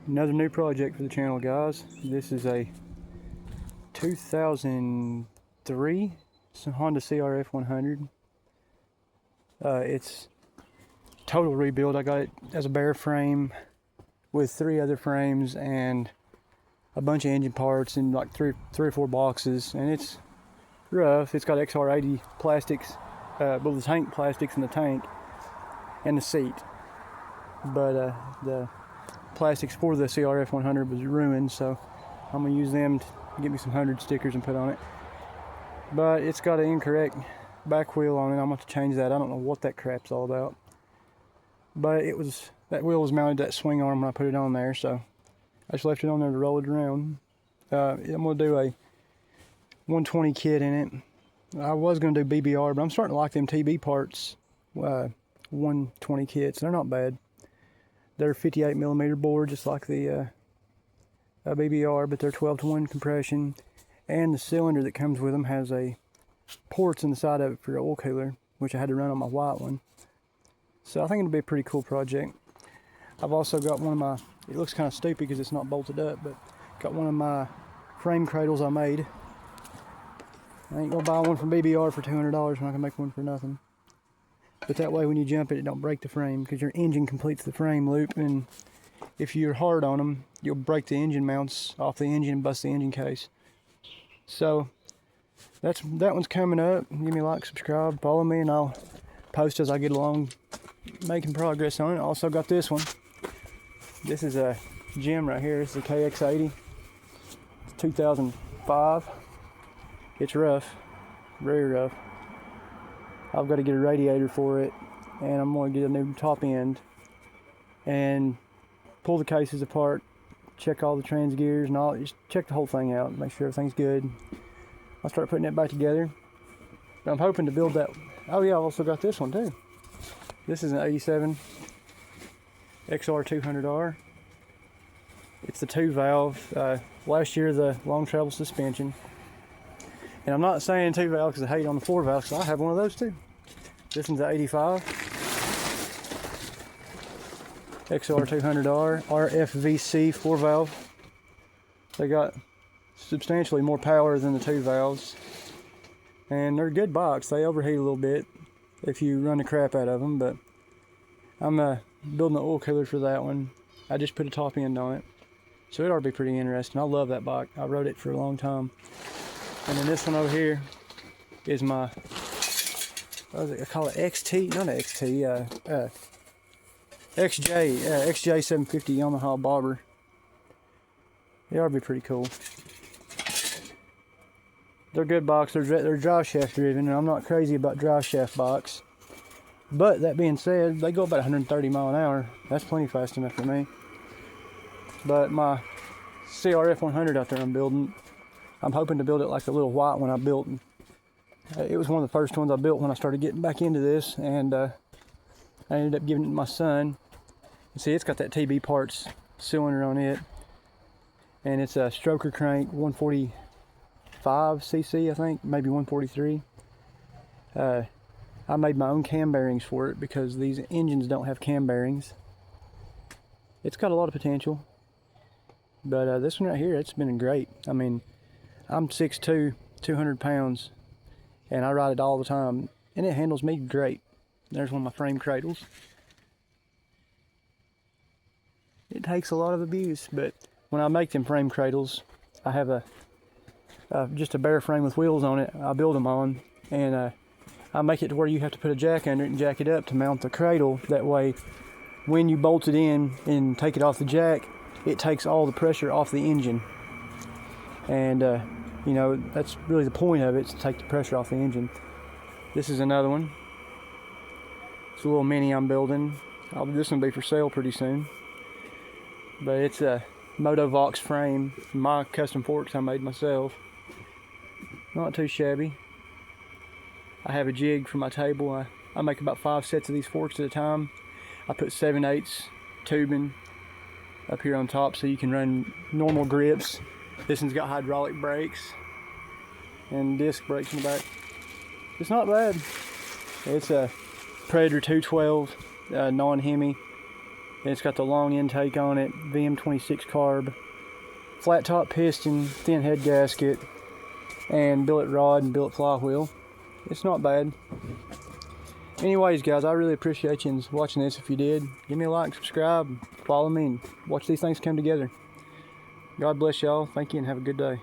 Another new project for the channel, guys. This is a 2003 Honda CRF 100. It's total rebuild. I got it as a bare frame with 3 other frames and a bunch of engine parts in like three or four boxes, and it's rough. It's got XR80 plastics, well, the tank plastics in the tank and the seat, but the plastics for the CRF 100 was ruined, so I'm gonna use them to get me some 100 stickers and put on it. But it's got an incorrect back wheel on it. I'm gonna have to change that. I don't know what that crap's all about, but that wheel was mounted to that swing arm when I put it on there, so I just left it on there to roll it around. I'm gonna do a 120 kit in it. I was gonna do BBR, but I'm starting to like them TB parts 120 kits. They're not bad. They're 58mm bore, just like the BBR, but they're 12-to-1 compression, and the cylinder that comes with them has a ports in the side of it for the oil cooler, which I had to run on my white one. So I think it'll be a pretty cool project. I've also got one of my, it looks kind of stupid because it's not bolted up, but got one of my frame cradles I made. I ain't gonna buy one from BBR for $200 when I can make one for nothing. But that way when you jump it don't break the frame, because your engine completes the frame loop, and if you're hard on them, you'll break the engine mounts off the engine and bust the engine case. So that one's coming up. Give me a like, subscribe, follow me, and I'll post as I get along making progress on it. Also got this one. This is a gem right here. It's a KX80. It's 2005. It's rough, very rough. I've got to get a radiator for it, and I'm going to get a new top end and pull the cases apart, check all the trans gears and all, just check the whole thing out, make sure everything's good. I'll start putting it back together. But I'm hoping to build that. Oh yeah, I've also got this one too. This is an 87 XR200R. It's the 2-valve. Last year the long travel suspension. And I'm not saying 2-valve because I hate on the 4-valve, because I have one of those too. This one's an 85 XR200R RFVC 4-valve. They got substantially more power than the 2-valves, and they're a good box. They overheat a little bit if you run the crap out of them, but I'm building the oil cooler for that one. I just put a top end on it, so it ought to be pretty interesting. I love that box. I rode it for a long time. And then this one over here is my, I call it XT, not an XT, XJ 750 Yamaha bobber. They ought to be pretty cool. They're good box. They're drive shaft driven, and I'm not crazy about drive shaft box. But that being said, they go about 130 mile an hour. That's plenty fast enough for me. But my CRF 100 out there I'm building, I'm hoping to build it like the little white one I built. It was one of the first ones I built when I started getting back into this, and I ended up giving it to my son. You see, it's got that TB parts cylinder on it, and it's a stroker crank, 145 cc, I think, maybe 143. I made my own cam bearings for it because these engines don't have cam bearings. It's got a lot of potential, but this one right here, it's been great. I mean, I'm 6'2", 200 pounds, and I ride it all the time, and it handles me great. There's one of my frame cradles. It takes a lot of abuse, but when I make them frame cradles, I have just a bare frame with wheels on it. I build them on, and I make it to where you have to put a jack under it and jack it up to mount the cradle. That way, when you bolt it in and take it off the jack, it takes all the pressure off the engine. And you know, that's really the point of it, is to take the pressure off the engine. This is another one. It's a little mini I'm building. This one will be for sale pretty soon. But it's a Motovox frame, my custom forks I made myself. Not too shabby. I have a jig for my table. I make about 5 sets of these forks at a time. I put 7/8 tubing up here on top so you can run normal grips. This one's got hydraulic brakes and disc brakes in the back. It's not bad. It's a Predator 212 non-Hemi. And it's got the long intake on it, VM26 carb, flat top piston, thin head gasket, and billet rod and billet flywheel. It's not bad. Anyways, guys, I really appreciate you watching this. If you did, give me a like, subscribe, follow me, and watch these things come together. God bless y'all. Thank you, and have a good day.